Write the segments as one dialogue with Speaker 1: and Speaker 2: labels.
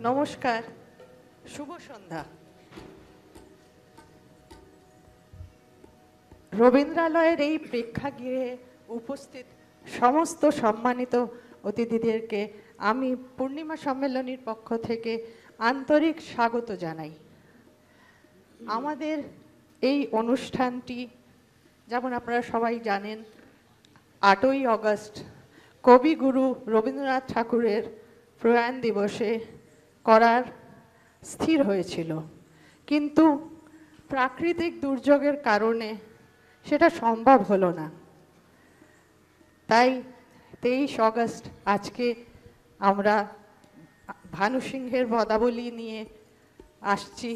Speaker 1: নমস্কার, শুভ সন্ধ্যা। রবীন্দ্রালয়ের এই প্রেক্ষাগৃহে উপস্থিত সমস্ত সম্মানিত অতিথিদেরকে আমি পূর্ণিমা সম্মেলনীর পক্ষ থেকে আন্তরিক স্বাগত জানাই। আমাদের এই অনুষ্ঠানটি, যেমন আপনারা সবাই জানেন, 8ই আগস্ট কবিগুরু রবীন্দ্রনাথ ঠাকুরের প্রয়াণ দিবসে করার স্থির হয়েছিল, কিন্তু প্রাকৃতিক দুর্যোগের কারণে সেটা সম্ভব হলো না। তাই 23 আগস্ট আজকে আমরা ভানু সিংহের পদাবলী নিয়ে আসছি,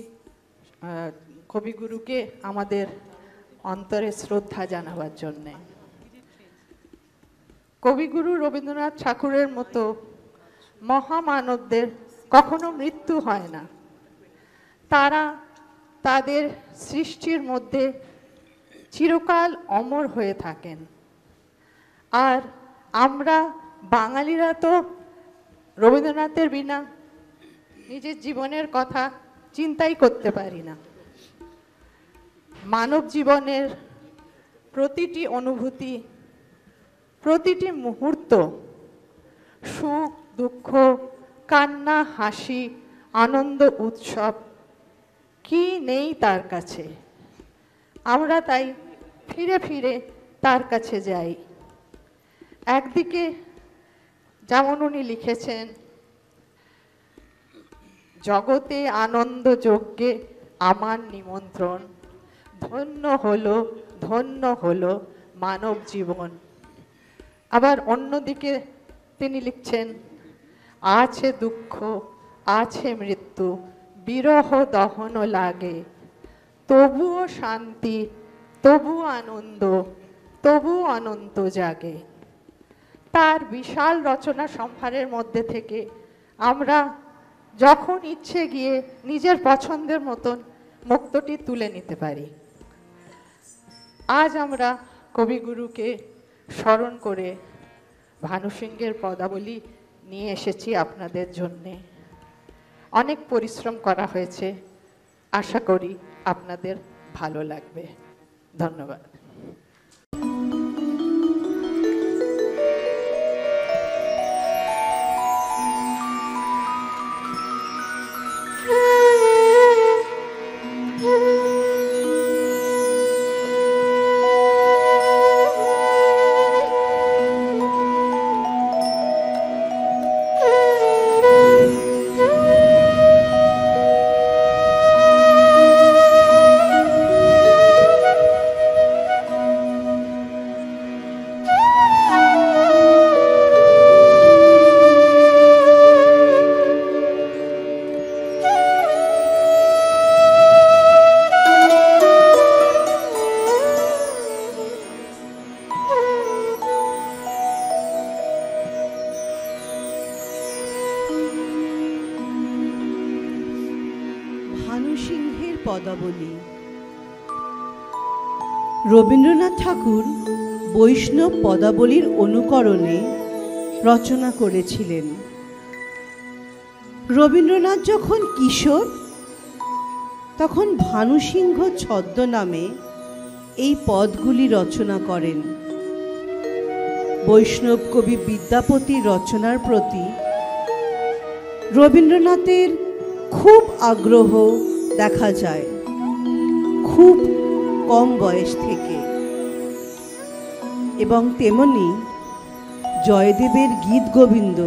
Speaker 1: কবিগুরুকে আমাদের অন্তরে শ্রদ্ধা জানাবার জন্যে। কবিগুরু রবীন্দ্রনাথ ঠাকুরের মতো মহামানবদের কখনো মৃত্যু হয় না। তারা তাদের সৃষ্টির মধ্যে চিরকাল অমর হয়ে থাকেন। আর আমরা বাঙালিরা তো রবীন্দ্রনাথের বিনা নিজের জীবনের কথা চিন্তাই করতে পারি না। মানব জীবনের প্রতিটি অনুভূতি, প্রতিটি মুহূর্ত, সুখ দুঃখ, কান্না হাসি, আনন্দ উৎসব, কি নেই তার কাছে। আমরা তাই ফিরে ফিরে তার কাছে যাই। একদিকে যেমন উনি লিখেছেন, জগতে আনন্দ যজ্ঞে আমার নিমন্ত্রণ, ধন্য হলো ধন্য হলো মানব জীবন। আবার অন্যদিকে তিনি লিখছেন, আছে দুঃখ আছে মৃত্যু, বিরহ দহন লাগে, তবুও শান্তি তবু আনন্দ তবু অনন্ত জাগে। তার বিশাল রচনা সম্ভারের মধ্যে থেকে আমরা যখন ইচ্ছে গিয়ে নিজের পছন্দের মতন মুক্তটি তুলে নিতে পারি। আজ আমরা কবিগুরুকে স্মরণ করে ভানু সিংহের পদাবলী নিয়ে এসেছি আপনাদের জন্যে। অনেক পরিশ্রম করা হয়েছে, আশা করি আপনাদের ভালো লাগবে। ধন্যবাদ।
Speaker 2: পদাবলী। রবীন্দ্রনাথ ঠাকুর বৈষ্ণব পদাবলীর অনুকরণে রচনা করেছিলেন। রবীন্দ্রনাথ যখন কিশোর, তখন ভানু সিংহ ছদ্মনামে এই পদগুলি রচনা করেন। বৈষ্ণব কবি বিদ্যাপতির রচনার প্রতি রবীন্দ্রনাথের খুব আগ্রহ দেখা যায়, খুব কম বয়স থেকে। এবং তেমনি জয়দেবের গীত গোবিন্দ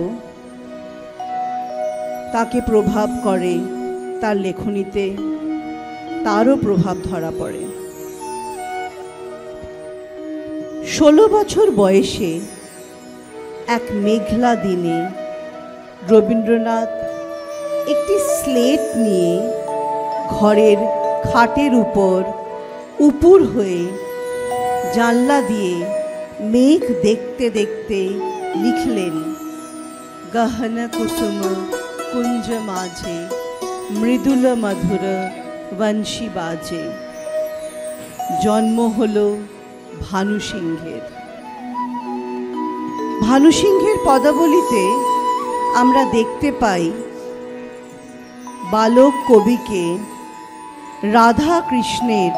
Speaker 2: তাকে প্রভাব করে, তার লেখনীতে তারও প্রভাব ধরা পড়ে। 16 বছর বয়সে এক মেঘলা দিনে রবীন্দ্রনাথ একটি স্লেট নিয়ে ঘরের খাটের উপর উপুর হয়ে জানলা দিয়ে মেঘ দেখতে দেখতে লিখলেন, গহন কুসুম কুঞ্জ মাঝে মৃদুল মধুর বংশী বাজে। জন্ম হল ভানু সিংহের। ভানু সিংহের পদাবলীতে আমরা দেখতে পাই বালক কবিকে রাধা কৃষ্ণের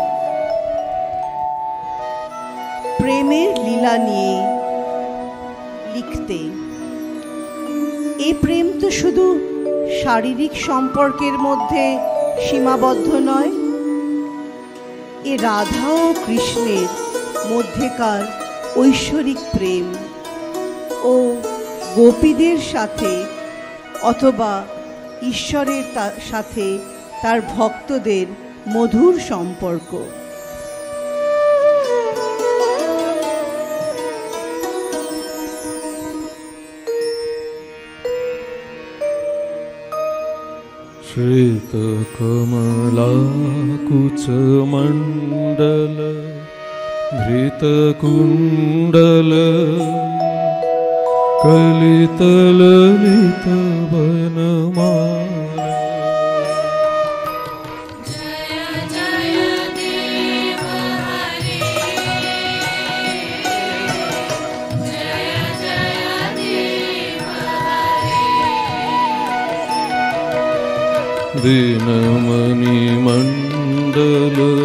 Speaker 2: প্রেমের লীলা নিয়ে লিখতে। এই প্রেম তো শুধু শারীরিক সম্পর্কের মধ্যে সীমাবদ্ধ নয়, এ রাধা ও কৃষ্ণের মধ্যেকার ঐশ্বরিক প্রেম ও গোপীদের সাথে অথবা ঈশ্বরের সাথে তার ভক্তদের মধুর সম্পর্ক।
Speaker 3: श्वेतकमलाकुचमण्डल धृतकुण्डल कलितललितवनमाला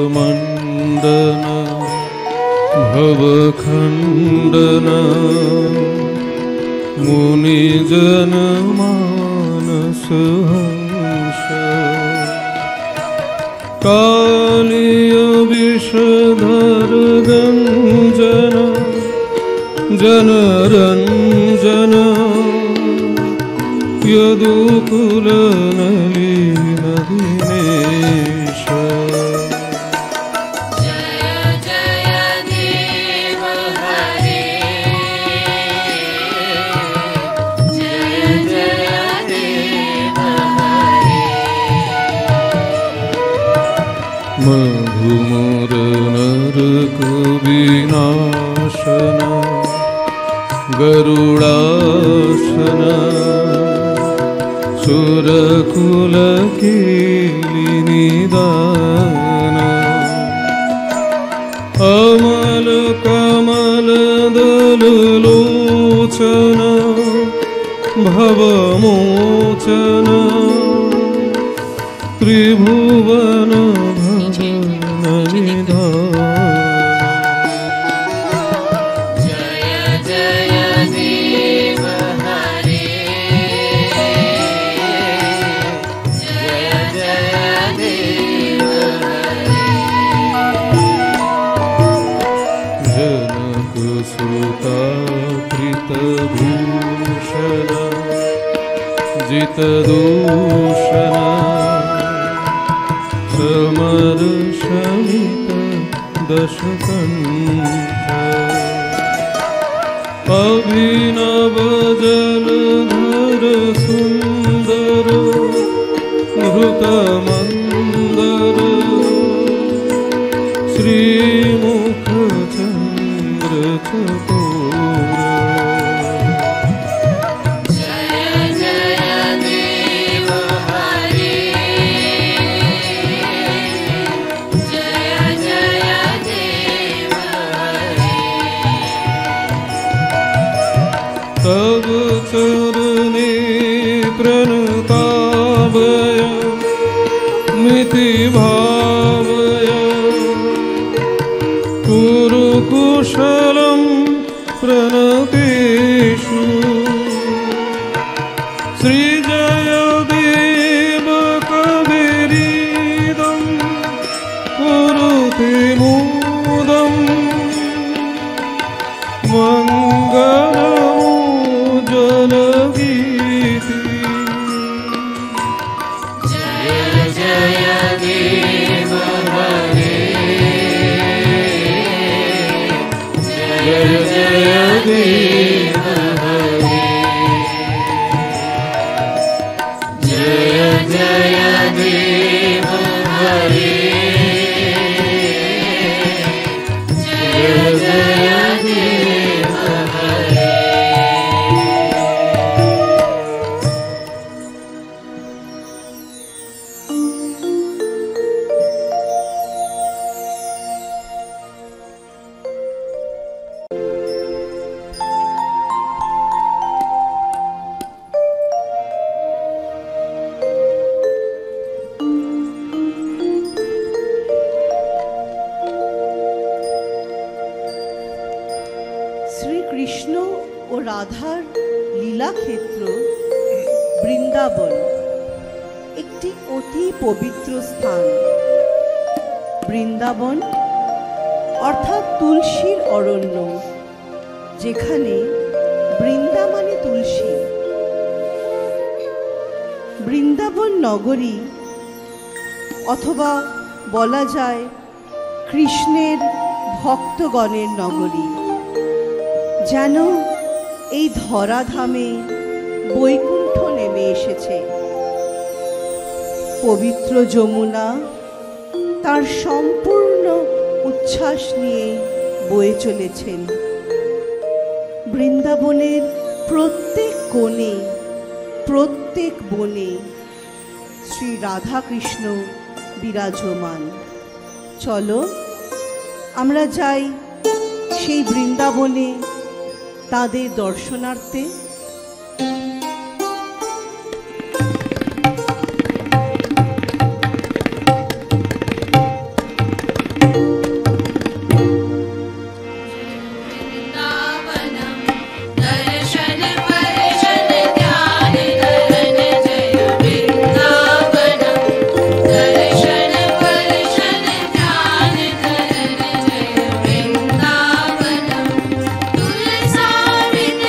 Speaker 3: दीनमणिमण्डलमण्डन भवखण्डन मुनिजनमानसहंस कालीय विषधर गञ्जन जनरञ्जन यदुकुलनलिनदिनेश मधुमर नरकविनाशन गरुडासन सुरकुलकीलिनिदान अमल कमल दललोचन भवमोचन त्रिभुवन भजननिधान भूषण जितदूषण समर शमित दशकण्ठ अभिनव जलधर सुन्दर घृतमन्दर श्रीमुख चन्द्र चकोर तब चरणे प्रणतावय मिति भावय कुरु कुशलं प्रणतेषु श्रीजयदेव कविरीदं कुरुते मोदम् मङ्गलमो जनगीति जय जय देव हरे जय जय देव हरे जय जय देव हरे जय जय देव हरे।
Speaker 2: ক্ষেত্র বৃন্দাবন একটি অতি পবিত্র স্থান। বৃন্দাবন অর্থাৎ তুলসীর অরণ্য, যেখানে বৃন্দা মানে তুলসী। বৃন্দাবন নগরী অথবা বলা যায় কৃষ্ণের ভক্তগণের নগরী, যেন এই ধরাধামে বৈকুণ্ঠ নেমে এসেছে। পবিত্র যমুনা তার সম্পূর্ণ উচ্ছ্বাস নিয়ে বয়ে চলেছেন। বৃন্দাবনের প্রত্যেক কোণে, প্রত্যেক বনে শ্রী রাধাকৃষ্ণ বিরাজমান। চলো আমরা যাই সেই বৃন্দাবনে তাদের দর্শনার্থে।
Speaker 3: तुलसा विद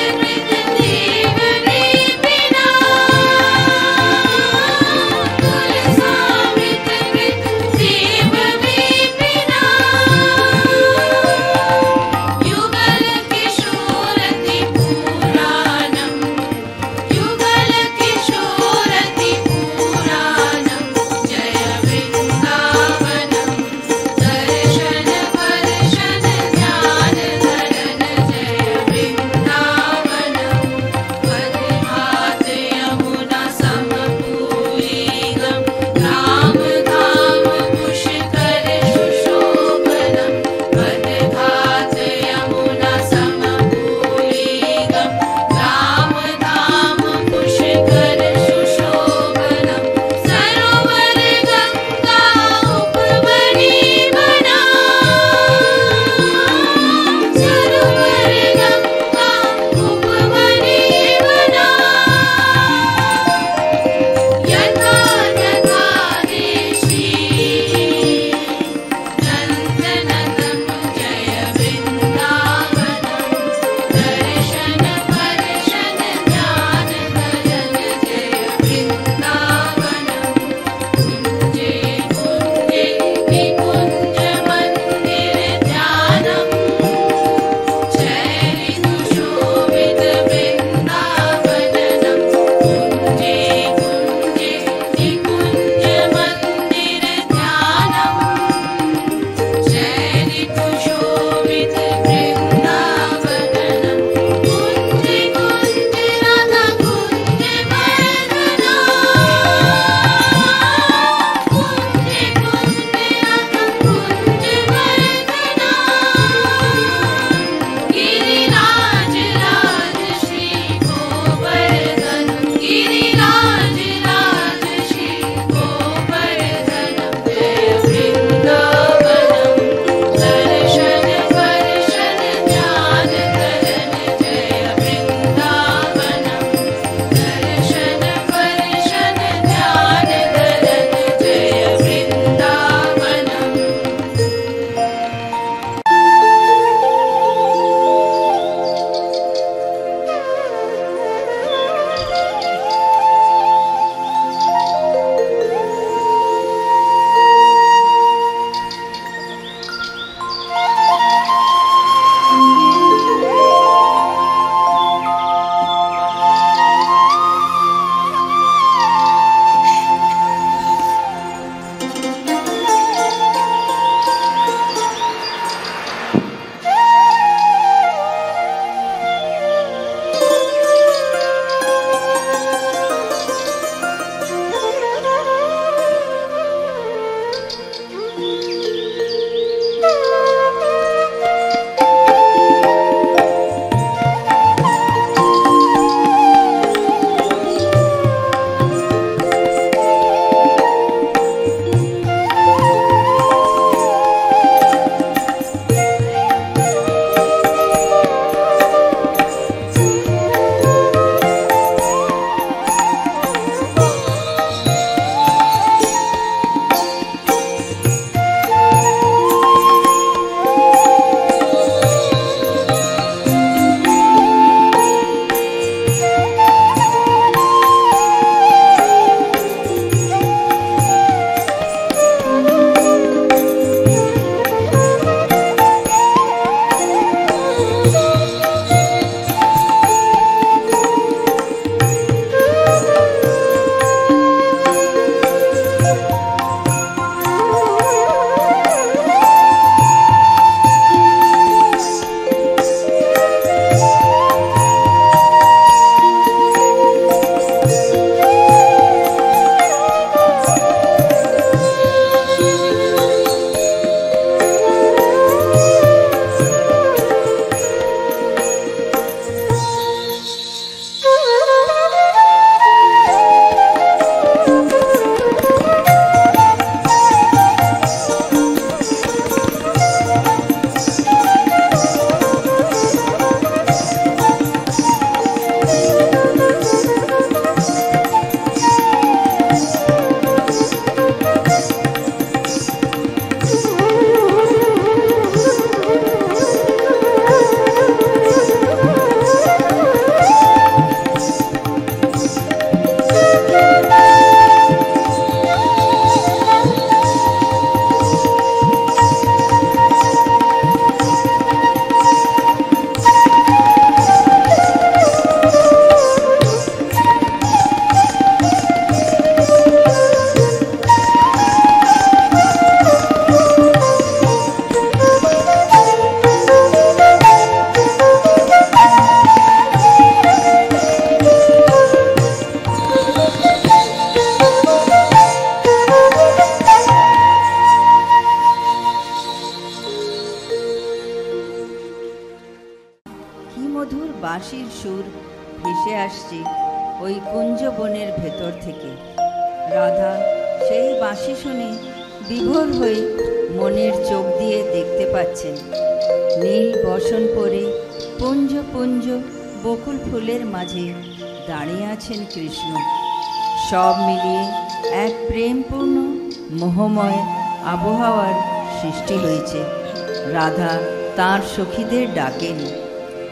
Speaker 4: সুর ভেসে আসছে ওই কুঞ্জবনের ভেতর থেকে। রাধা সেই বাঁশি শুনে বিভোর হয়ে মনের চোখ দিয়ে দেখতে পাচ্ছেন নীল বসন পরে পুঞ্জ পুঞ্জ বকুল ফুলের মাঝে দাঁড়িয়ে আছেন কৃষ্ণ। সব মিলিয়ে এক প্রেমপূর্ণ মোহময় আবহাওয়ার সৃষ্টি হয়েছে। রাধা তাঁর সখীদের ডাকেন,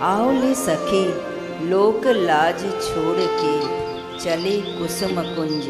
Speaker 4: आओ ले सखे लोक लाज छोड़ के चले कुसुम कुंज।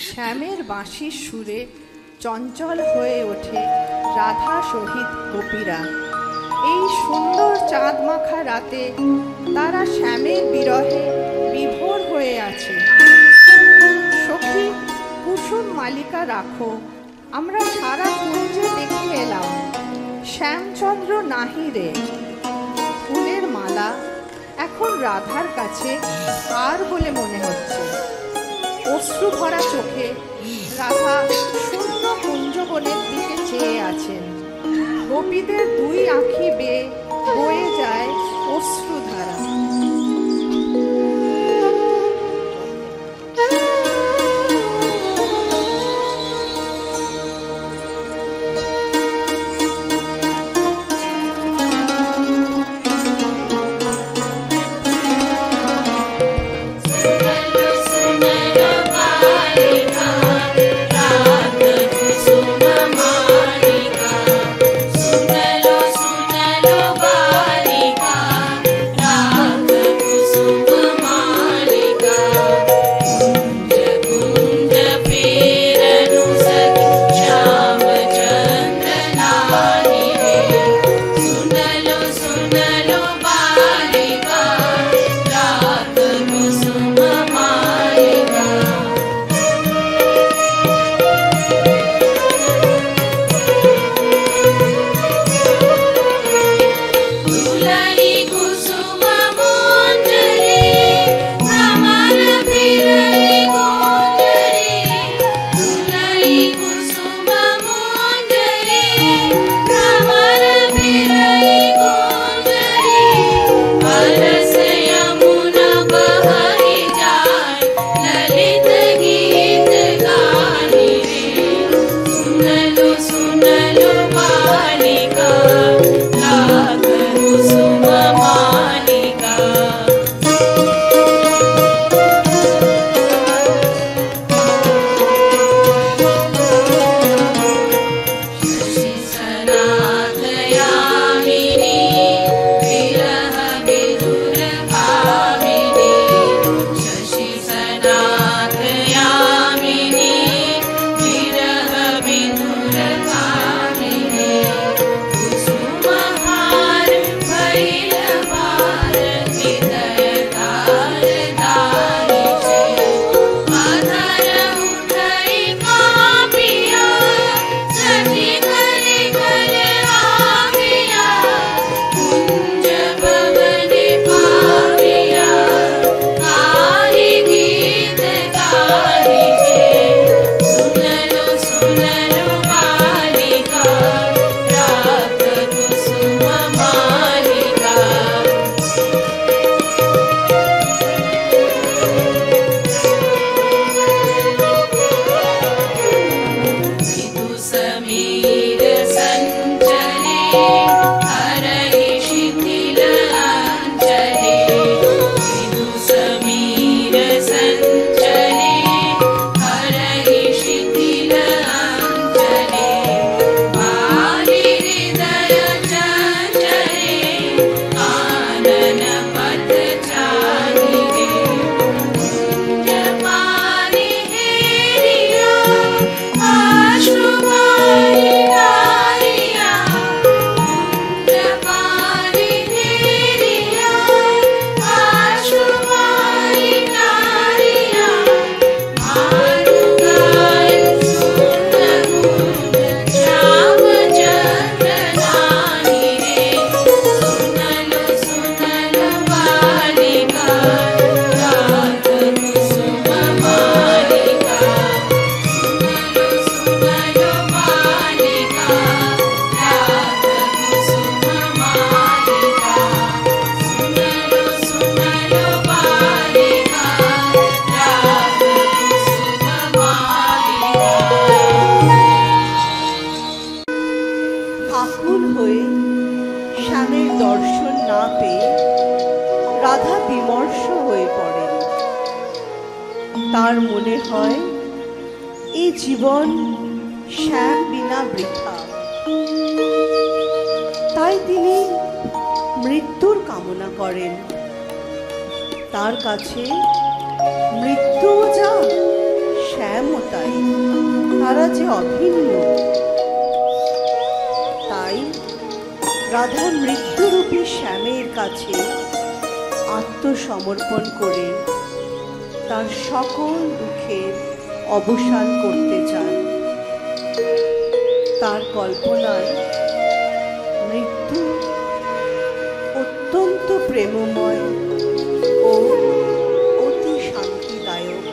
Speaker 1: শ্যামের বাঁশির সুরে চঞ্চল হয়ে ওঠে রাধা সহিত গোপীরা। এই সুন্দর চাঁদ মাখা রাতে তারা শ্যামের বিরহে বিভোর হয়ে আছে। সখী কুসুম মালিকা রাখো, আমরা সারা কুঞ্জে দেখে এলাম, শ্যামচন্দ্র নাহি রে। ফুলের মালা এখন রাধার কাছে আর বলে মনে হচ্ছে। অশ্রু ভরা চোখে রাধা শূন্য কুঞ্জবনের দিকে চেয়ে আছেন। গোপীদের দুই আঁখি বেয়ে বয়ে যায় অশ্রুধারা।
Speaker 2: তার মনে হয় এই জীবন শ্যাম বিনা বৃথা। তাই তিনি মৃত্যুর কামনা করেন। তার কাছে মৃত্যু যা, শ্যামও তাই, তারা যে অভিন্ন। তাই রাধা মৃত্যুরূপী শ্যামের কাছে আত্মসমর্পণ করে তার সকল দুঃখের অবসান করতে চান। তার কল্পনায় মৃত্যু অত্যন্ত প্রেমময় ও অতি শান্তিদায়ক।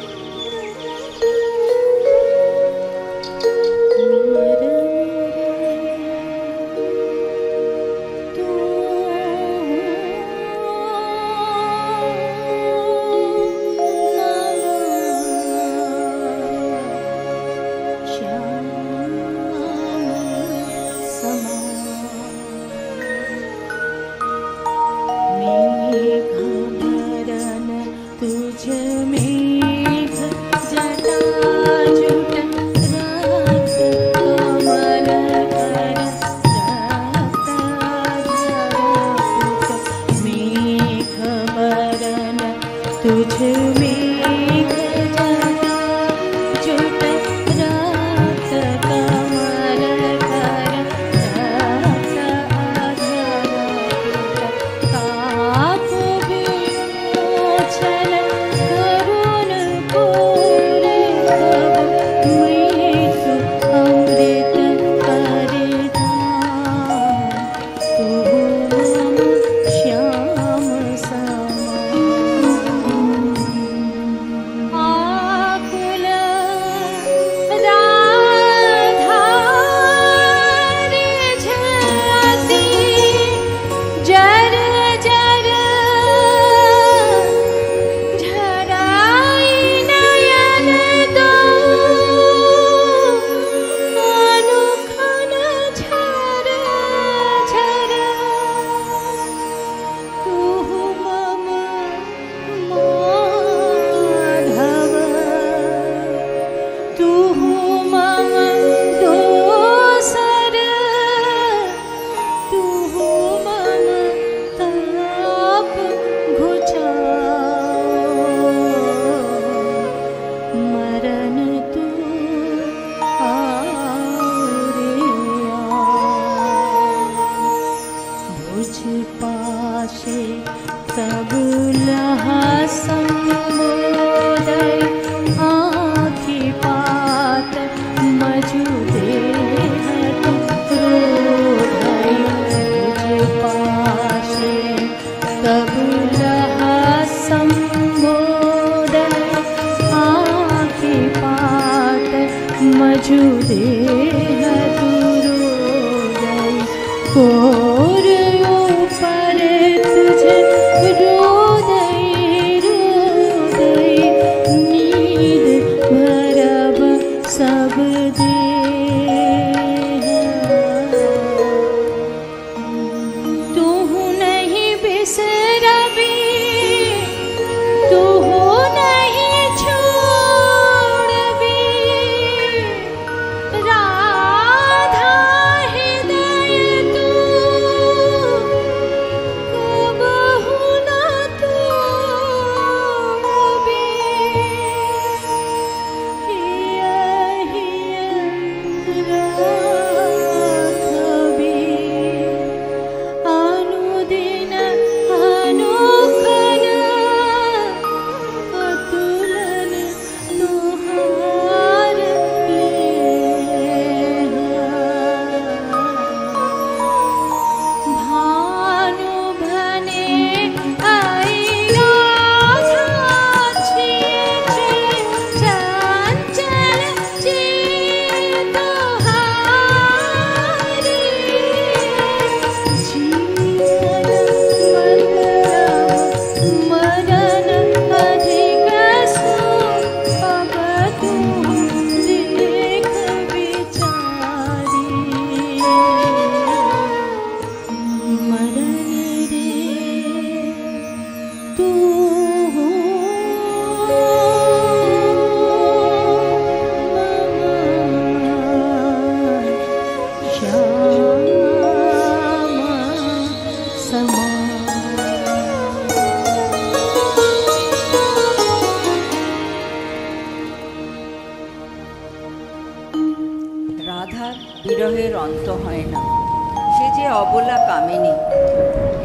Speaker 4: অবলা কামিনী।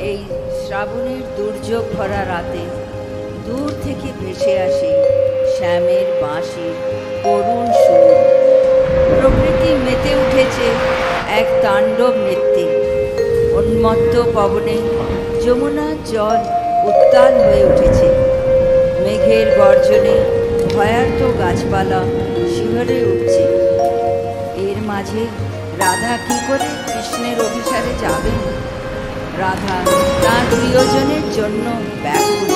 Speaker 4: এই শ্রাবণের দুর্যোগ ভরা রাতে দূর থেকে ভেসে আসে শ্যামের বাঁশির করুণ সুর। প্রকৃতি মেতে উঠেছে এক তাণ্ডব নৃত্যে। উন্মত্ত পবনে যমুনার জল উত্তাল হয়ে উঠেছে। মেঘের গর্জনে ভয়ার্ত গাছপালা শিহরে উঠছে। এর মাঝে রাধা কি করে কৃষ্ণের অভিসারে যাবেন? রাধা তার প্রিয়জনের জন্য ব্যাকুল।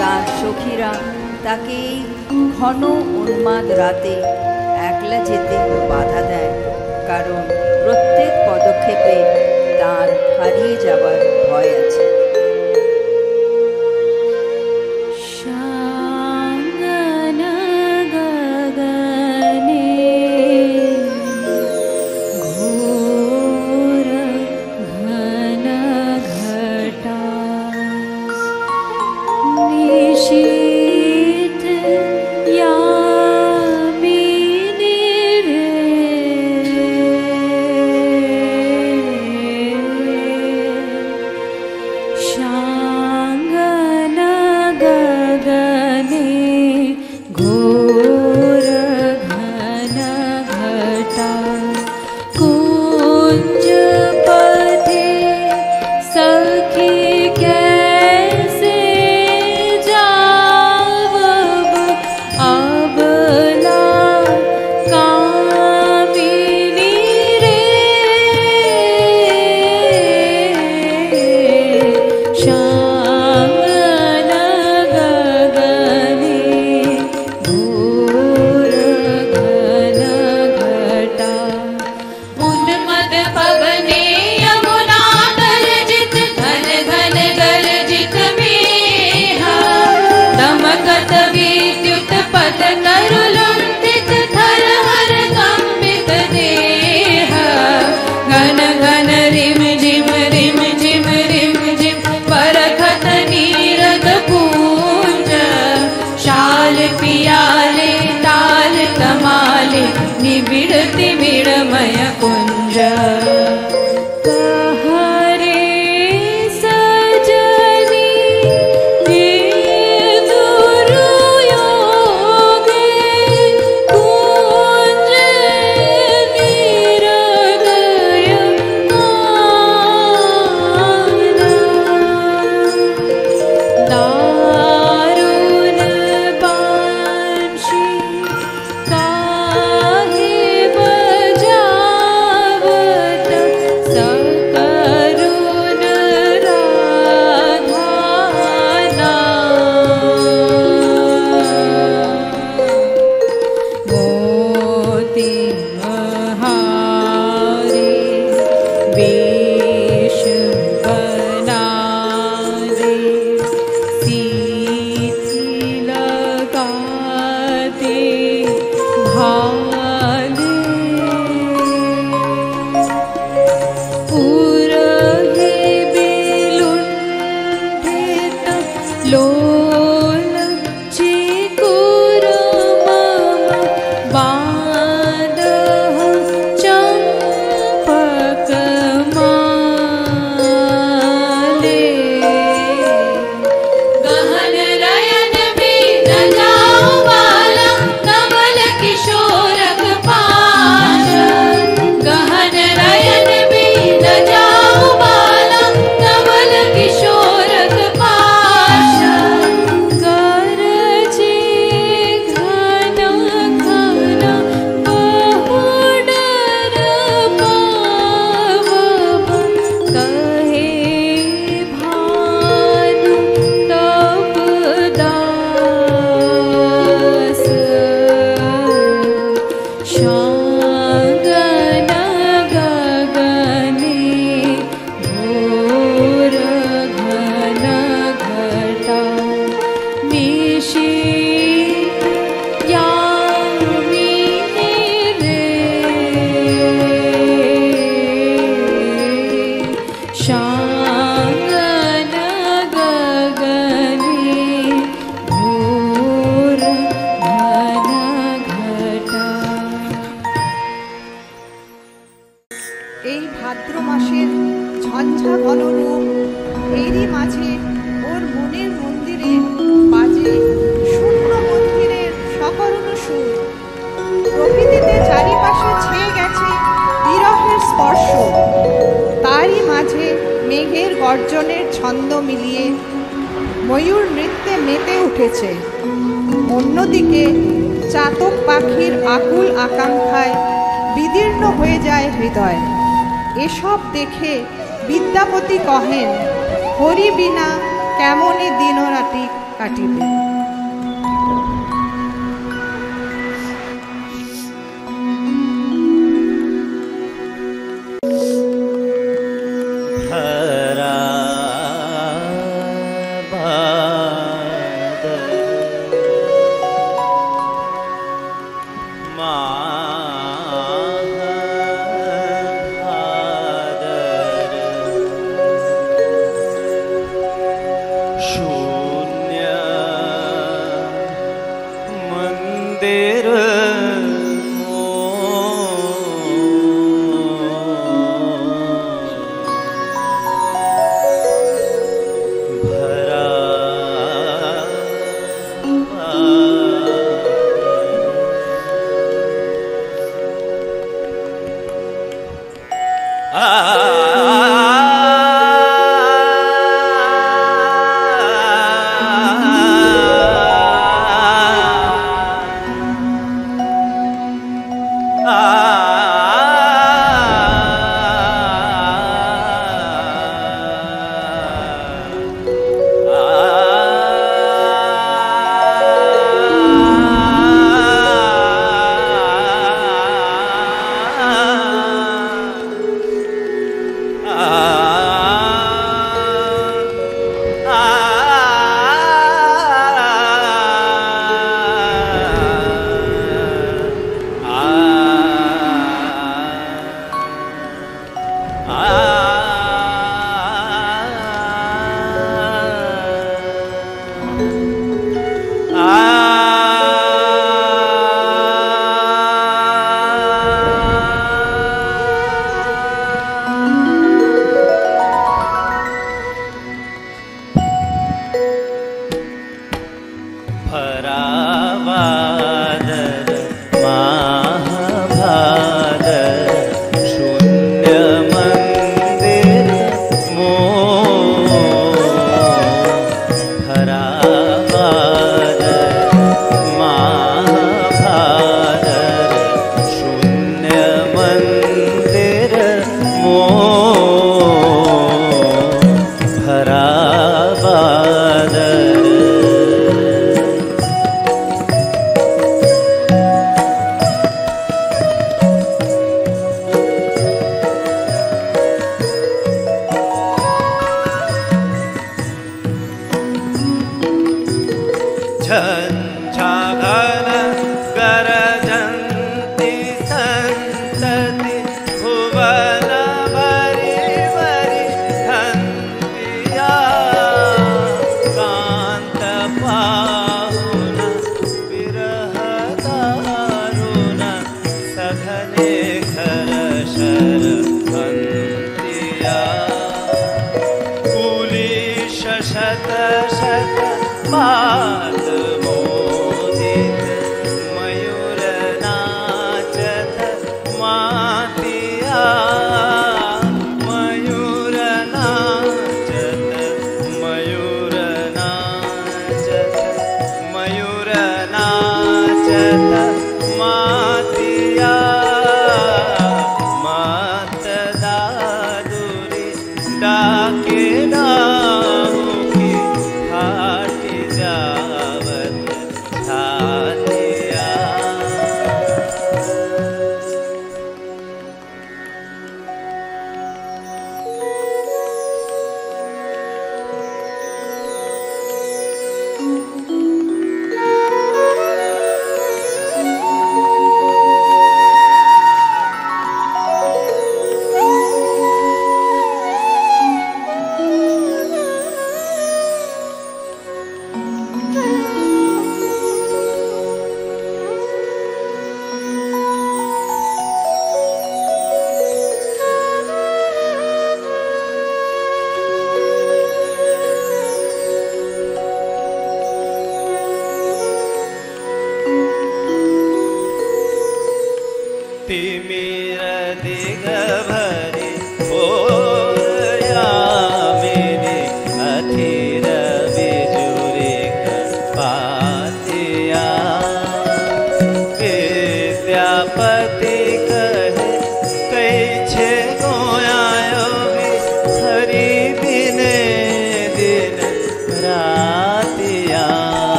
Speaker 4: তার সখীরা তাকে এই ঘন উন্মাদ রাতে একলা যেতে বাধা দেয়, কারণ প্রত্যেক পদক্ষেপে তার হারিয়ে যাবার ভয় আছে।
Speaker 1: ঝঞ্ঝা ঘনরূপ, এরই মাঝে ওর মনের মন্দিরে বাজে শূন্য মন্দিরের সকরুণ সুর। প্রকৃতিতে চারিপাশে ছেয়ে গেছে বিরহের স্পর্শ, তারই মাঝে মেঘের গর্জনের ছন্দ মিলিয়ে ময়ূর নৃত্যে মেতে উঠেছে। অন্যদিকে চাতক পাখির আকুল আকাঙ্ক্ষায় বিদীর্ণ হয়ে যায় হৃদয়। এসব দেখে বিদ্যাপতি কহেন, হরি বিনা কেমনে দিনরাতি কাটিবে।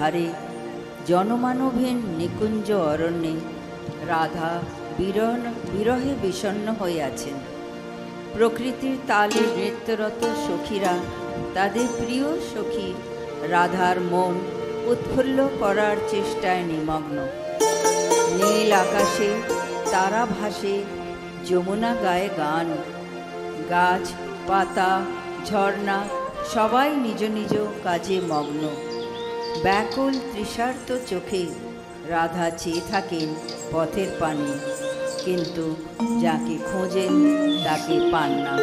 Speaker 4: ধারে জনমানবহীন নিকুঞ্জ অরণ্যে রাধা বিরহে বিষণ্ণ হয়ে আছেন। প্রকৃতির তালে নৃত্যরত সখীরা তাদের প্রিয় সখী রাধার মন উৎফুল্ল করার চেষ্টায় নিমগ্ন। নীল আকাশে তারা ভাসে, যমুনা গায়ে গান। গাছ পাতা ঝর্ণা সবাই নিজ নিজ কাজে মগ্ন। ব্যাকুল তৃষার্ত চোখে রাধা চেয়ে থাকেন পথের পানে, কিন্তু যাকে খোঁজেন তাকে পান না।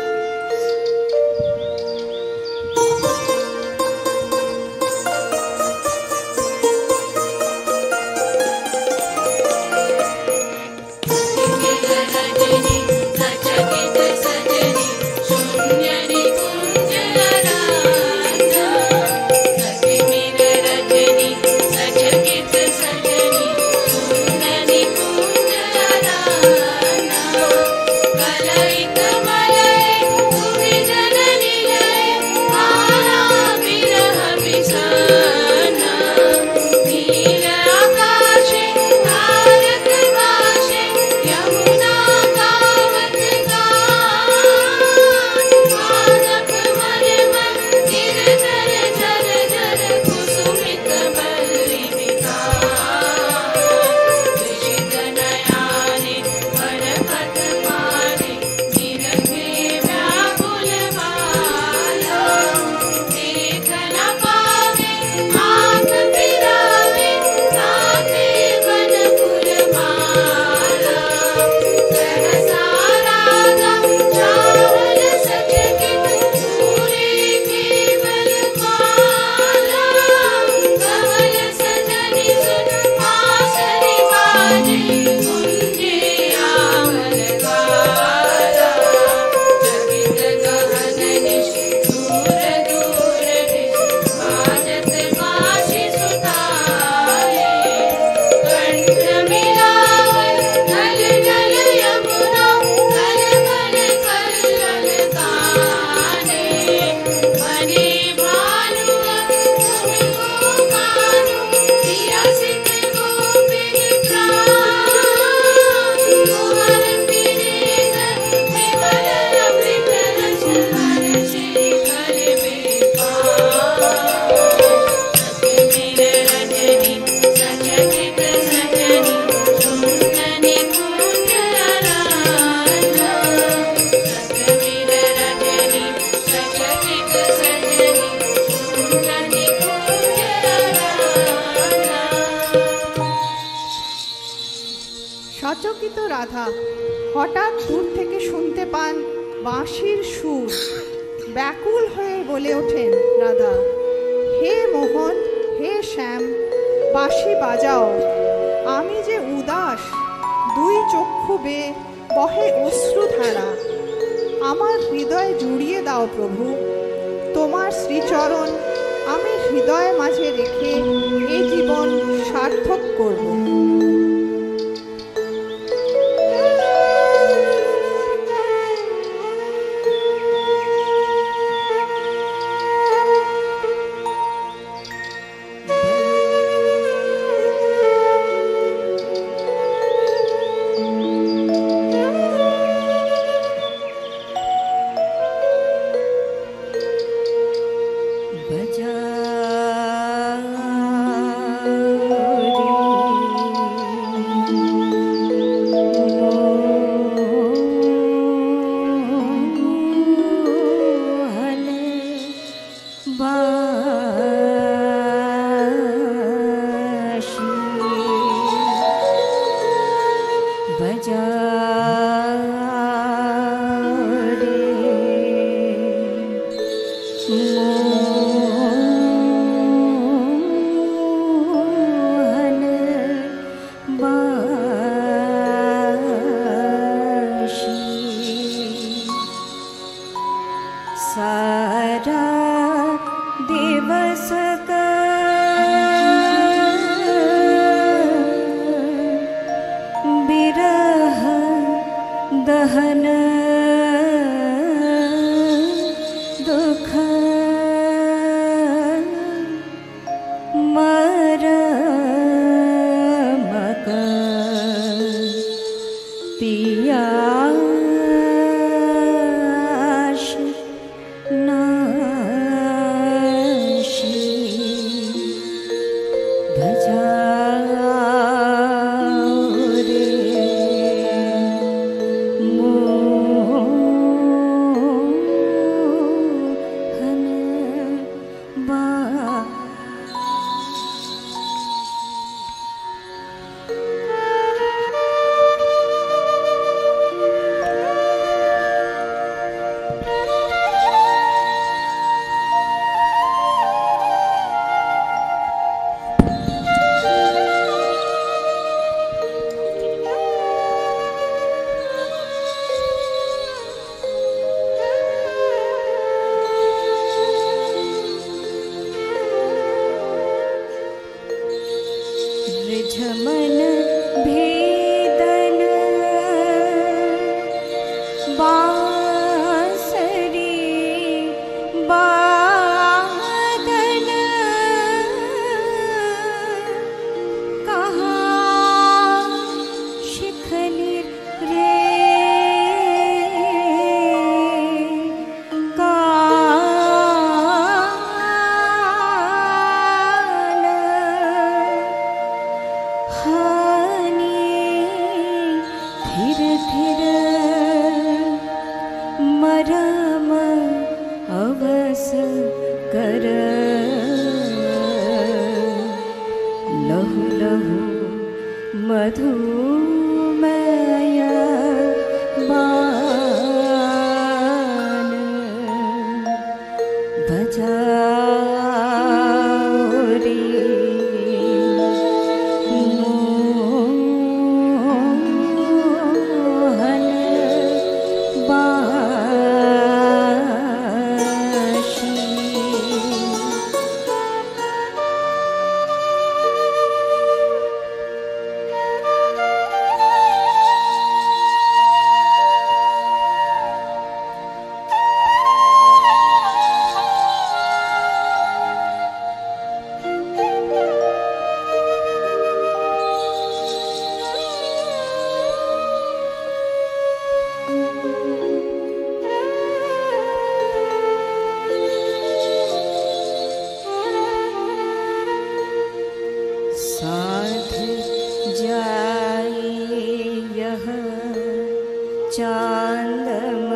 Speaker 1: সচকিত রাধা হঠাৎ দূর থেকে শুনতে পান বাঁশির সুর। ব্যাকুল হয়ে বলে ওঠেন রাধা, হে মোহন, হে শ্যাম, বাঁশি বাজাও। আমি যে উদাস, দুই চক্ষু বেয়ে বহে অশ্রুধারা। আমার হৃদয় জুড়িয়ে দাও প্রভু, তোমার শ্রীচরণ আমি হৃদয় মাঝে রেখে এই জীবন সার্থক করব।
Speaker 4: बजा रे धीर धीर मरम अवस कर लहु लहु मधुमय बान बजाओ रे मोहन बांशी। साध जाए यह चांदम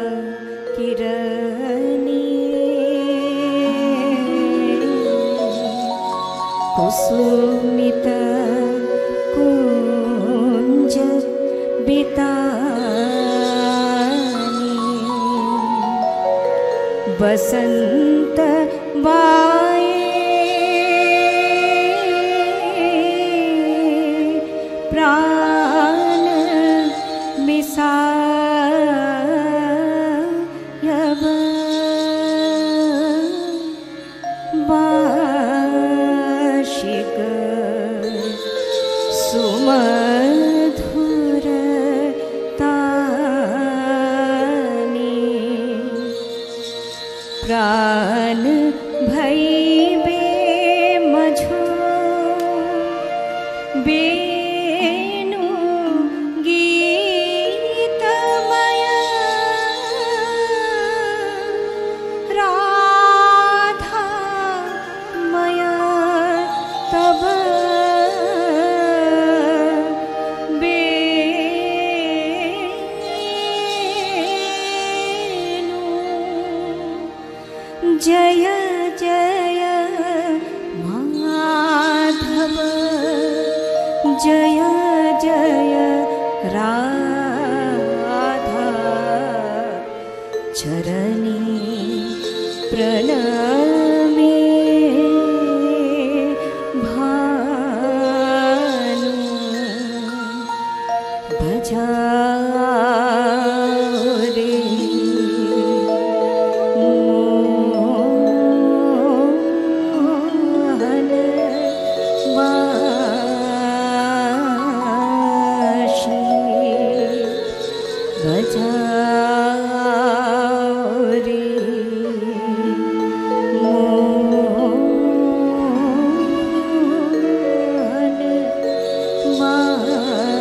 Speaker 4: किरनी कुसुमित कुंज बितानी बसंत बाए प्राण मिसायब बाशिक सुमधुर तानी प्राण भई बे मझो बेनु गीतमय राधा मय तब बेनु जय जय माधव जय जय राधा चरणी प्रणमे भानु बजाओ रे मोहन बांशी बजाओ रे मोहन बांशी।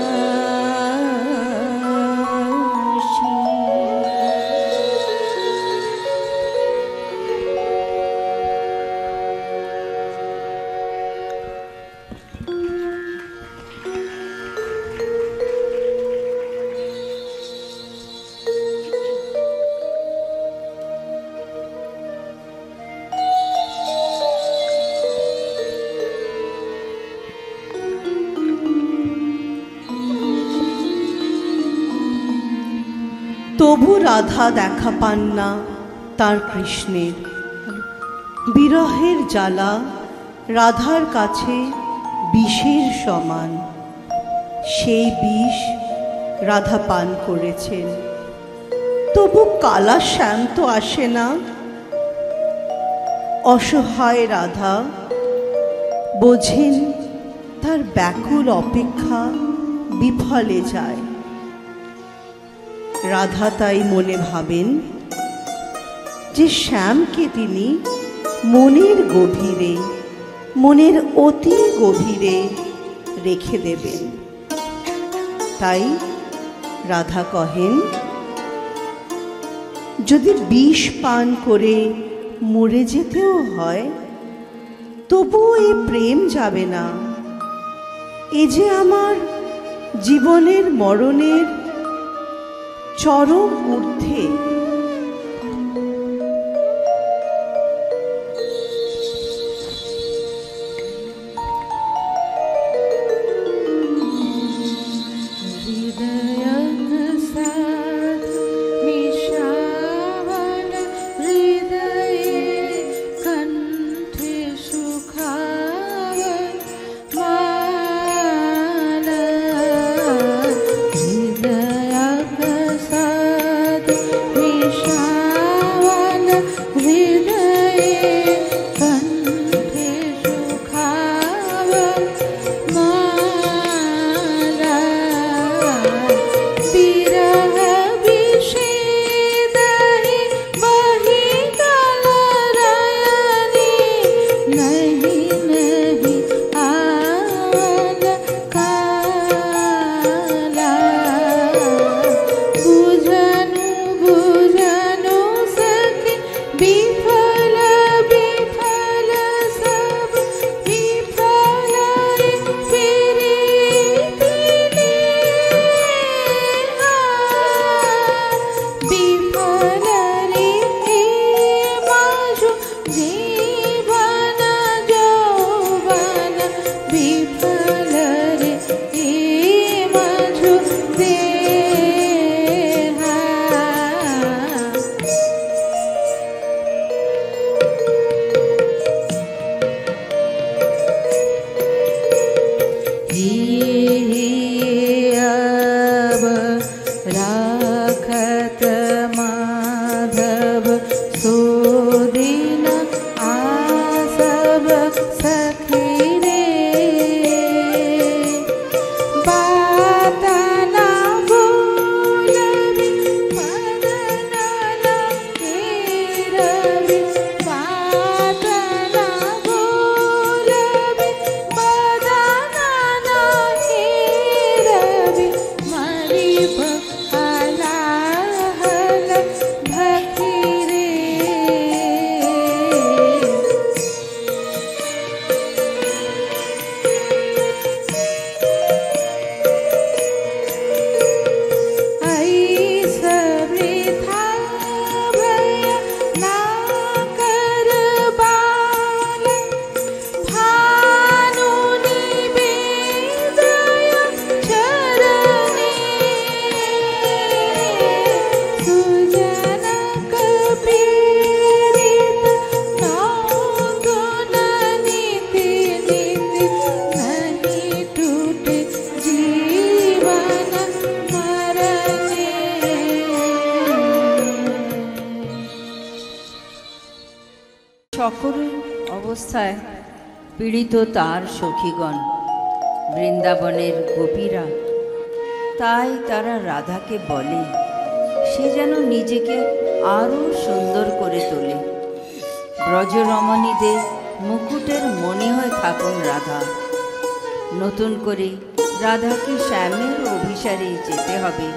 Speaker 2: তবু রাধা দেখা পান না তার কৃষ্ণের। বিরহের জ্বালা রাধার কাছে বিষের সমান। সেই বিষ রাধা পান করেছেন, তবু কালা শ্যাম তো আসে না। অসহায় রাধা বোঝেন তার ব্যাকুল অপেক্ষা বিফলে যায়। রাধা তাই মনে ভাবেন যে শ্যামকে তিনি মনের গভীরে, মনের অতি গভীরে রেখে দেবেন। তাই রাধা কহেন, যদি বিষ পান করে মরে যেতেও হয় তবুও এই প্রেম যাবে না। এ যে আমার জীবনের মরণের চরম ঊর্ধ্বে।
Speaker 5: সকল অবস্থায় পীড়িত তার সখীগণ, বৃন্দাবনের গোপীরা। তাই তারা রাধাকে বলে সে যেন নিজেকে আরও সুন্দর করে তোলে। ব্রজরমণীদের মুকুটের মণি হয়ে থাকুন রাধা। নতুন করে রাধাকে শ্যামের অভিসারে যেতে হবে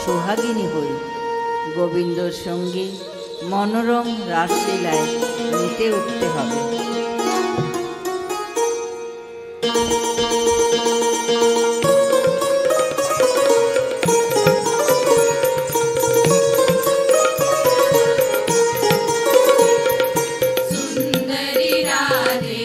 Speaker 5: সোহাগিনী হয়ে। গোবিন্দর সঙ্গে মনোরম রাসলীলায় মেতে উঠতে হবে।
Speaker 3: सुंदरी राधे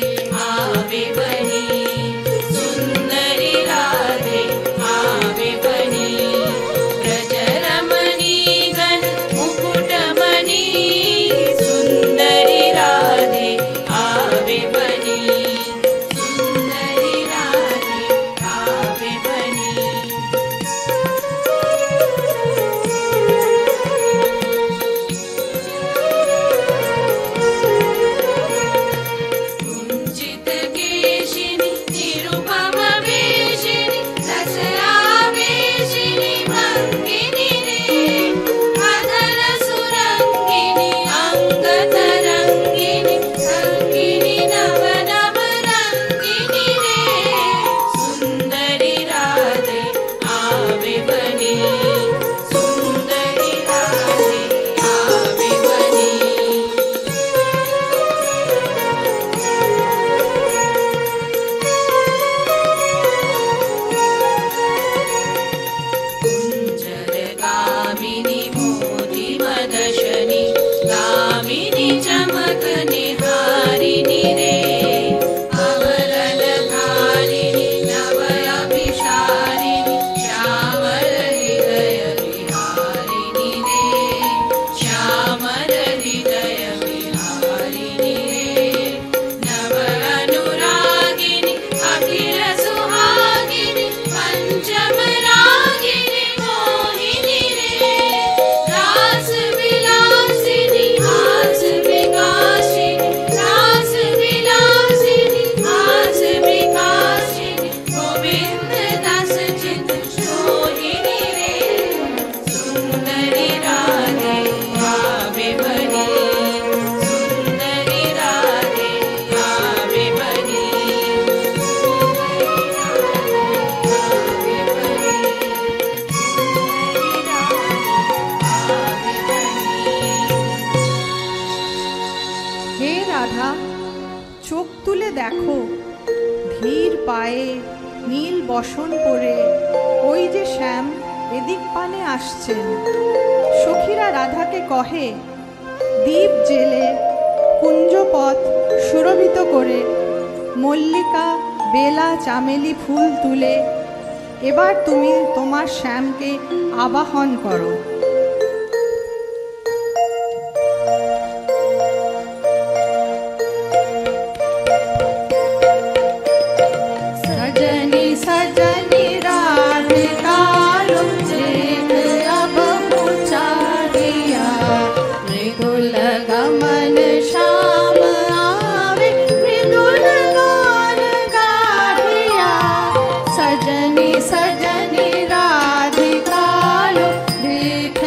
Speaker 1: বসন পরে ওই যে শ্যাম এদিক পানে আসছেন। সখীরা রাধাকে কহে, দীপ জেলে কুঞ্জপথ সুরভিত করে মল্লিকা বেলা চামেলি ফুল তুলে এবার তুমি তোমার শ্যামকে আবাহন করো। सजनी सजनी राधिका देख अब पुचारिया, मृदुल गमन श्याम आवे मृदुल गान गाहिया। सजनी सजनी राधिका देख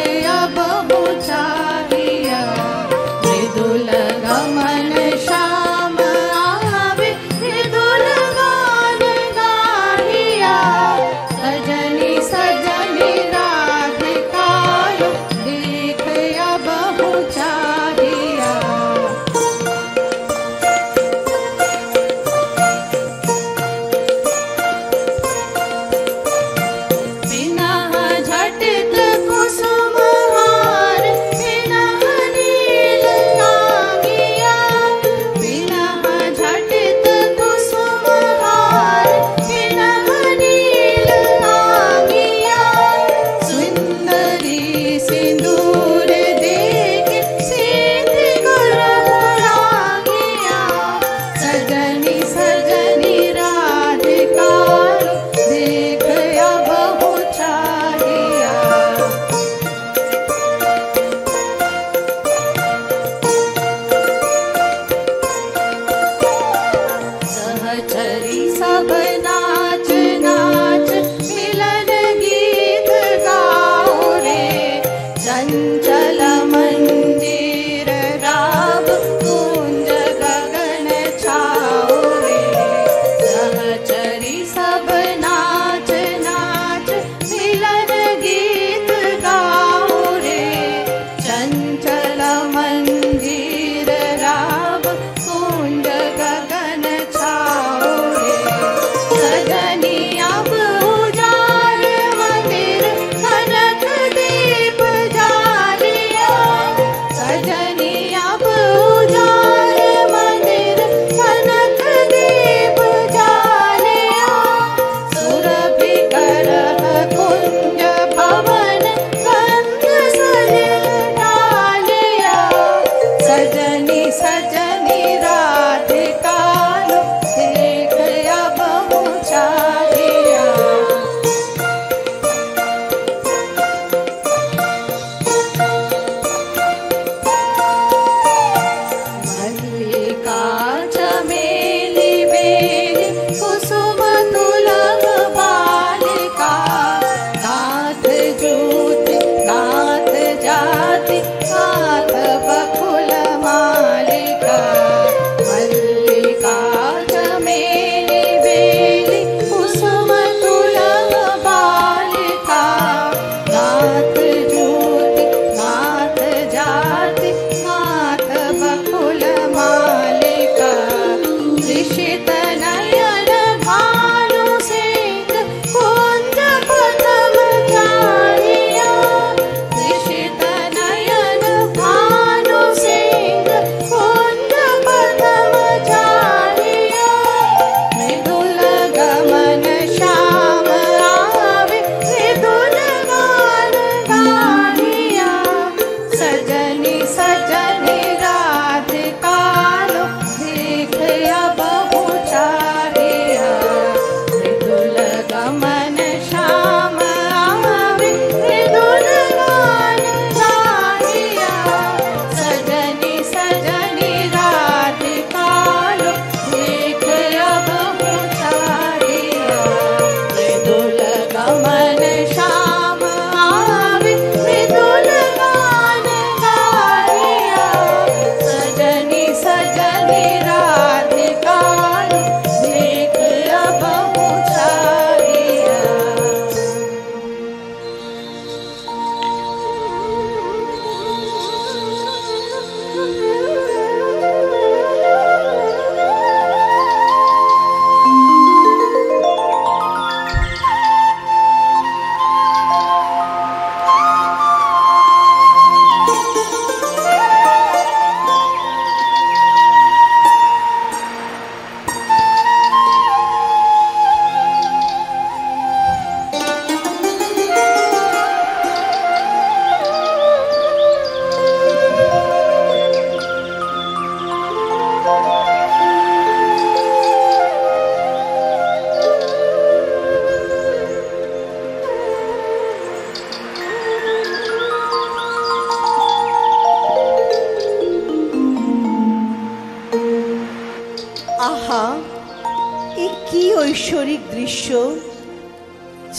Speaker 2: ঐশ্বরিক দৃশ্য,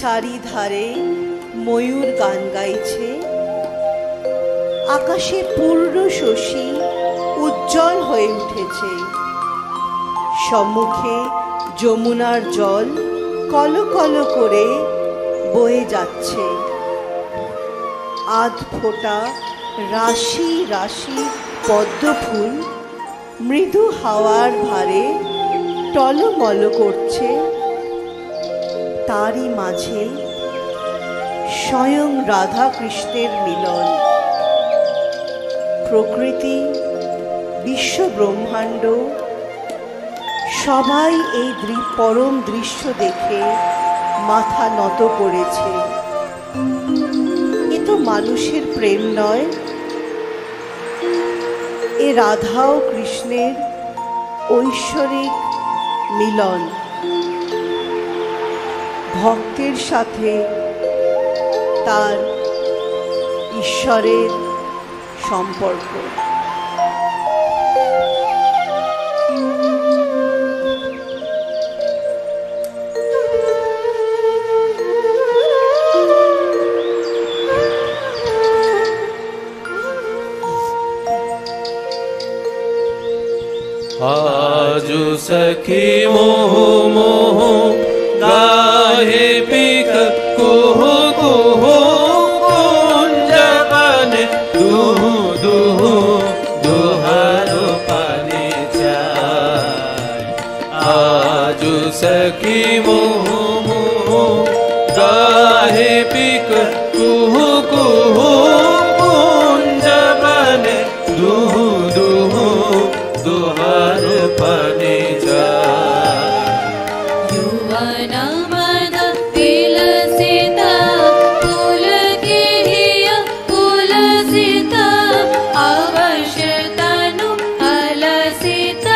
Speaker 2: চারিধারে ময়ূর গান গাইছে, আকাশে পূর্ণ শশী উজ্জ্বল হয়ে উঠেছে, সম্মুখে যমুনার জল কলকল করে বয়ে যাচ্ছে, আধ ফোঁটা রাশি রাশি পদ্ম ফুল মৃদু হাওয়ার ভারে টলমল করছে, তারই মাঝে স্বয়ং রাধা কৃষ্ণের মিলন। প্রকৃতি, বিশ্ব ব্রহ্মাণ্ড সবাই এই পরম দৃশ্য দেখে মাথা নত করেছে। এ তো মানুষের প্রেম নয়, এ রাধা ও কৃষ্ণের ঐশ্বরিক মিলন, ভক্তের সাথে তার ঈশ্বরের সম্পর্ক।
Speaker 3: आजु सखी मोह मोह गाहे पिक कुह कुह कुंज बन दुह दुह दुहर पानी जाय। आजु सखी मोह मोह गाहे पिक कुह कुह कुंज बन दुह दुह दुहर पानी जाय।
Speaker 6: युवन मन तिलसित पुलकित पुलसित अवश्य तनु अलसित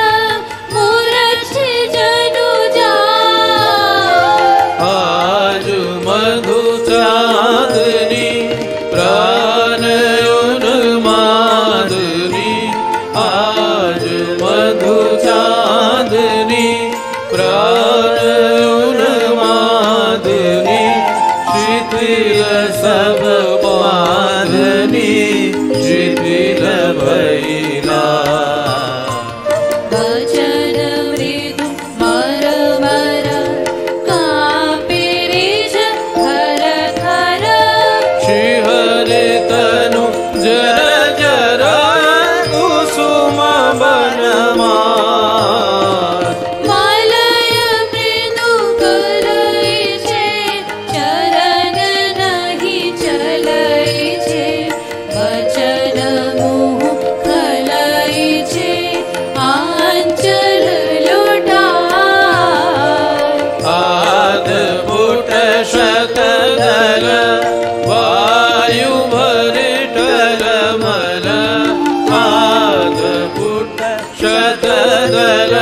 Speaker 6: मूर्छि जनु जाय।
Speaker 3: आज मधु चांदनी प्राण उन्मादनी, आज मधु चांदनी प्राण उन्मादनी, शिथिल सब बांधनी शिथिल भैला।
Speaker 6: वचन मृदु मरमर कापे रिज थर थर।
Speaker 3: शिहरे तनु जर जर कुसुम बनमार।
Speaker 6: मलय मृदु करई छे चरण नहीं चलई छे। वचन मुह खलई छे आंचल लुटाय।
Speaker 3: आद्भुत शतदल वायु भरे टलमल। आद्भुत शतदल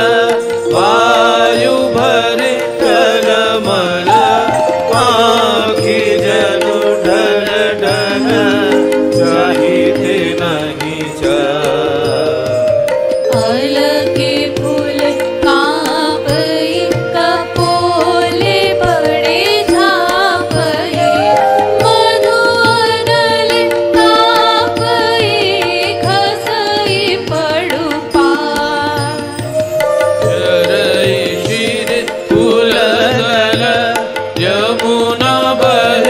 Speaker 3: वायु भरे टलमल। आँखि जनु ढल ढल चाहिते नहीं जाय।
Speaker 6: अलके फूल कांपई कपोले बड़े झांपई। मधु अनल कांपई खसई पड़ु पार।
Speaker 3: चरई शिर फूल दल यमुना बह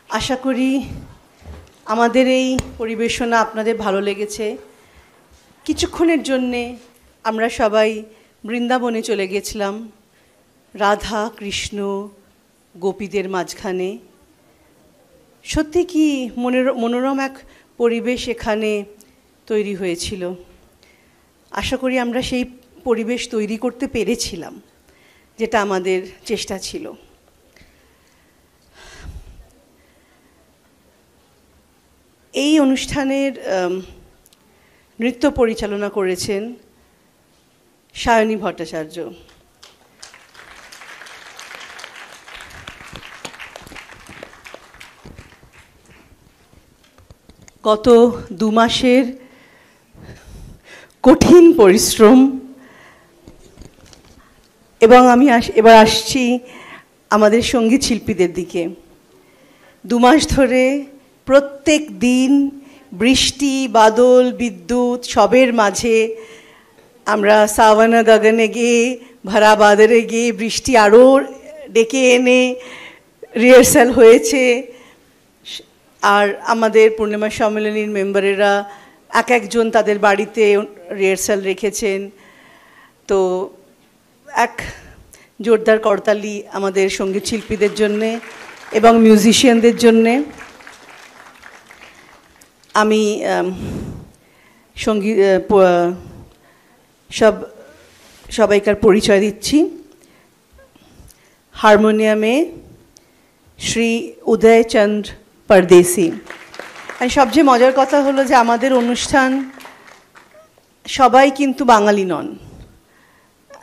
Speaker 2: আশা করি আমাদের এই পরিবেশনা আপনাদের ভালো লেগেছে। কিছুক্ষণের জন্যে আমরা সবাই বৃন্দাবনে চলে গেছিলাম, রাধা কৃষ্ণ গোপীদের মাঝখানে। সত্যি কি মনোরম এক পরিবেশ এখানে তৈরি হয়েছিল। আশা করি আমরা সেই পরিবেশ তৈরি করতে পেরেছিলাম, যেটা আমাদের চেষ্টা ছিল। এই অনুষ্ঠানের নৃত্য পরিচালনা করেছেন সায়নী ভট্টাচার্য। গত 2 মাসের কঠিন পরিশ্রম, এবং আমি এবার আসছি আমাদের সঙ্গীত শিল্পীদের দিকে। 2 মাস ধরে প্রত্যেক দিন বৃষ্টি, বাদল, বিদ্যুৎ সবের মাঝে আমরা সাওয়ানা গগনে গিয়ে, ভরা বাদরে গিয়ে, বৃষ্টি আরও ডেকে এনে রিহার্সাল হয়েছে। আর আমাদের পূর্ণিমা সম্মেলনীর মেম্বারেরা একজন তাদের বাড়িতে রিহার্সাল রেখেছেন। তো এক জোরদার করতালি আমাদের সঙ্গীত শিল্পীদের জন্যে এবং মিউজিশিয়ানদের জন্যে। আমি সবাইকার পরিচয় দিচ্ছি। হারমোনিয়ামে শ্রী উদয়চন্দ্র পরদেশি। আর সবচেয়ে মজার কথা হলো যে আমাদের অনুষ্ঠান সবাই কিন্তু বাঙালি নন।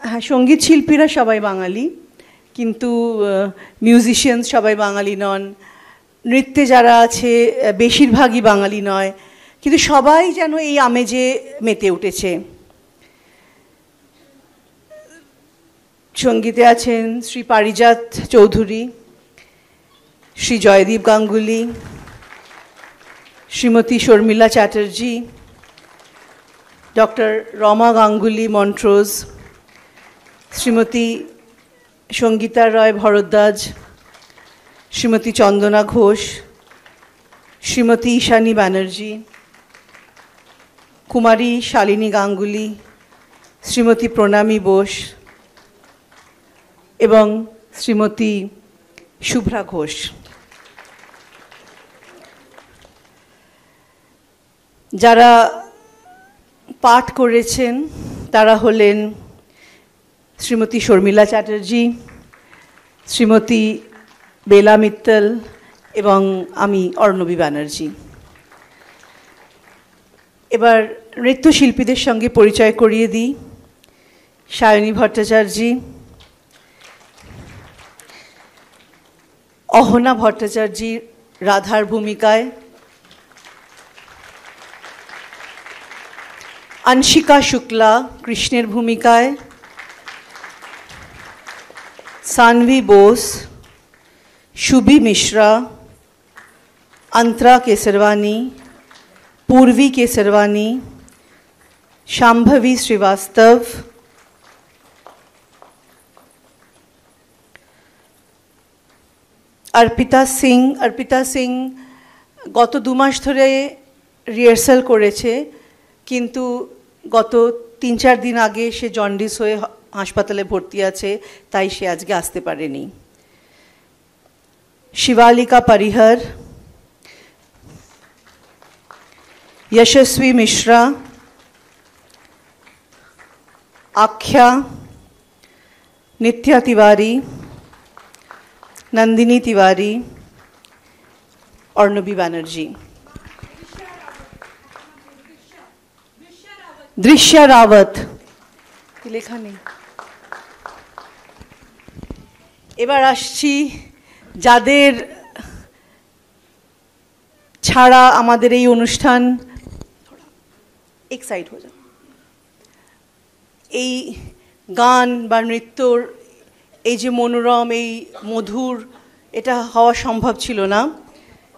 Speaker 2: হ্যাঁ, সঙ্গীত শিল্পীরা সবাই বাঙালি, কিন্তু মিউজিশিয়ান সবাই বাঙালি নন। নৃত্যে যারা আছে বেশিরভাগই বাঙালি নয়, কিন্তু সবাই যেন এই আমেজে মেতে উঠেছে। সঙ্গীতে আছেন শ্রী পারিজাত চৌধুরী, শ্রী জয়দীপ গাঙ্গুলি, শ্রীমতী শর্মিলা চ্যাটার্জি, ডক্টর রমা গাঙ্গুলি মন্ট্রোজ, শ্রীমতী সঙ্গীতা রয় ভরদ্বাজ, শ্রীমতী চন্দনা ঘোষ, শ্রীমতী ঈশানী ব্যানার্জি, কুমারী শালিনী গাঙ্গুলি, শ্রীমতী প্রণামী বোস এবং শ্রীমতী শুভ্রা ঘোষ। যারা পাঠ করেছেন তারা হলেন শ্রীমতী শর্মিলা চ্যাটার্জি, শ্রীমতী বেলা মিত্তল এবং আমি অর্ণবী ব্যানার্জি। এবার নৃত্যশিল্পীদের সঙ্গে পরিচয় করিয়ে দিই। সায়নী ভট্টাচার্যী, অহনা ভট্টাচার্যী রাধার ভূমিকায়, অংশিকা শুক্লা কৃষ্ণের ভূমিকায়, সানভি বোস, शुभी मिश्रा, अंतरा केसरवानी, पूर्वी केसरवानी, शांभवी श्रीवास्तव, अर्पिता सिंह गत 2 मास धरे रिहार्सल करेছে, किन्तु गत 3-4 दिन आगे से जन्डिस হয়ে হাসপাতালে ভর্তি আছে, তাই সে আজকে আসতে পারেনি। शिवालिका परिहर, यशस्वी मिश्रा, आख्या, नित्या तिवारी, नंदिनी तिवारी, अर्णबी बैनर्जी, दृश्या रावत लेखा नहीं। এবার আসছি যাদের ছাড়া আমাদের এই অনুষ্ঠান, এক সাইড হয়ে যায়, এই গান বা নৃত্যর এই যে মনোরম, এই মধুর, এটা হওয়া সম্ভব ছিল না।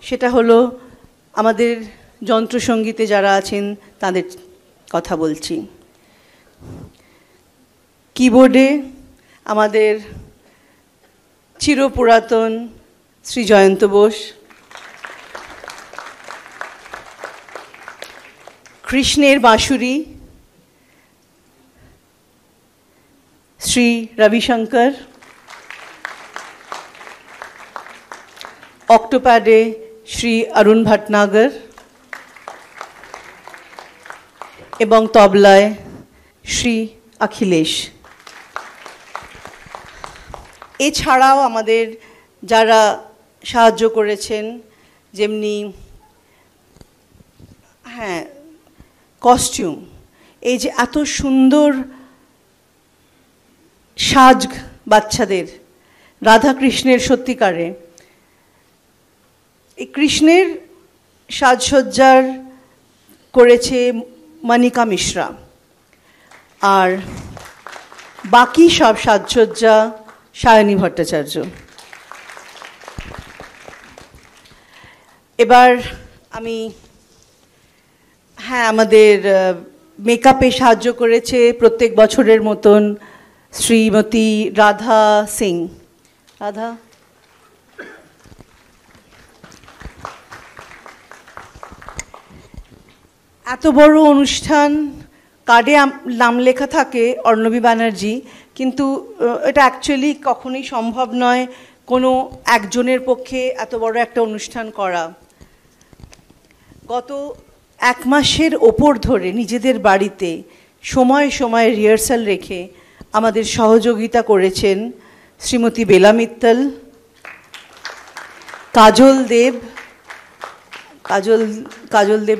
Speaker 2: সেটা হলো আমাদের যন্ত্রসঙ্গীতে যারা আছেন তাদের কথা বলছি। কিবোর্ডে আমাদের চিরপুরাতন শ্রী জয়ন্ত বোস, কৃষ্ণের বাঁশুরি শ্রী রবিশঙ্কর, অক্টোপ্যাডে শ্রী অরুণ ভটনাগর এবং তবলায় শ্রী অখিলেশ। এছাড়াও আমাদের যারা সাহায্য করেছেন, যেমনি কস্টিউম, এই যে এত সুন্দর সাজ বাচ্চাদের, রাধাকৃষ্ণের সত্যিকারে এই কৃষ্ণের সাজসজ্জার করেছে মনিকা মিশ্রা, আর বাকি সব সাজসজ্জা সায়নী ভট্টাচার্য। এবার আমি আমাদের মেকআপে সাহায্য করেছে প্রত্যেক বছরের মতন শ্রীমতী রাধা সিং। রাধা, এত বড় অনুষ্ঠান, কার্ডে নাম লেখা থাকে অর্ণবী ব্যানার্জি, কিন্তু এটা অ্যাকচুয়ালি কখনোই সম্ভব নয় কোনো একজনের পক্ষে এত বড় একটা অনুষ্ঠান করা। গত 1 মাসের ওপর ধরে নিজেদের বাড়িতে সময় সময় রিহার্সাল রেখে আমাদের সহযোগিতা করেছেন শ্রীমতী বেলা মিত্তল, কাজল দেব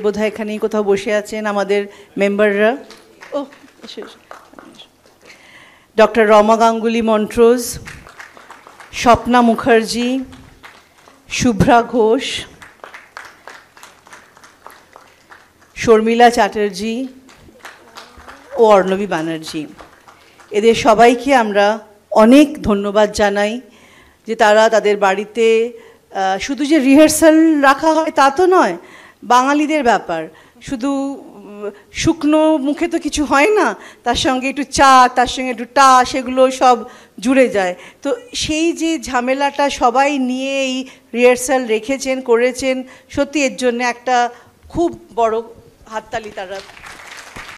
Speaker 2: বোধহয় এখানেই কোথাও বসে আছেন আমাদের মেম্বাররা, ডক্টর রমা গাঙ্গুলি মন্ট্রোজ, স্বপ্না মুখার্জি, শুভ্রা ঘোষ, শর্মিলা চ্যাটার্জি ও অর্ণবী ব্যানার্জি। এদের সবাইকে আমরা অনেক ধন্যবাদ জানাই যে তারা তাদের বাড়িতে শুধু যে রিহার্সাল রাখা হয় তা তো নয়, বাঙালিদের ব্যাপার, শুধু শুকনো মুখে তো কিছু হয় না, তার সঙ্গে একটু চা, তার সঙ্গে একটু টা, সেগুলো সব জুড়ে যায়। তো সেই যে ঝামেলাটা সবাই নিয়ে এই রিহার্সাল রেখেছেন, করেছেন, সত্যি এর জন্য একটা খুব বড় হাততালি তারা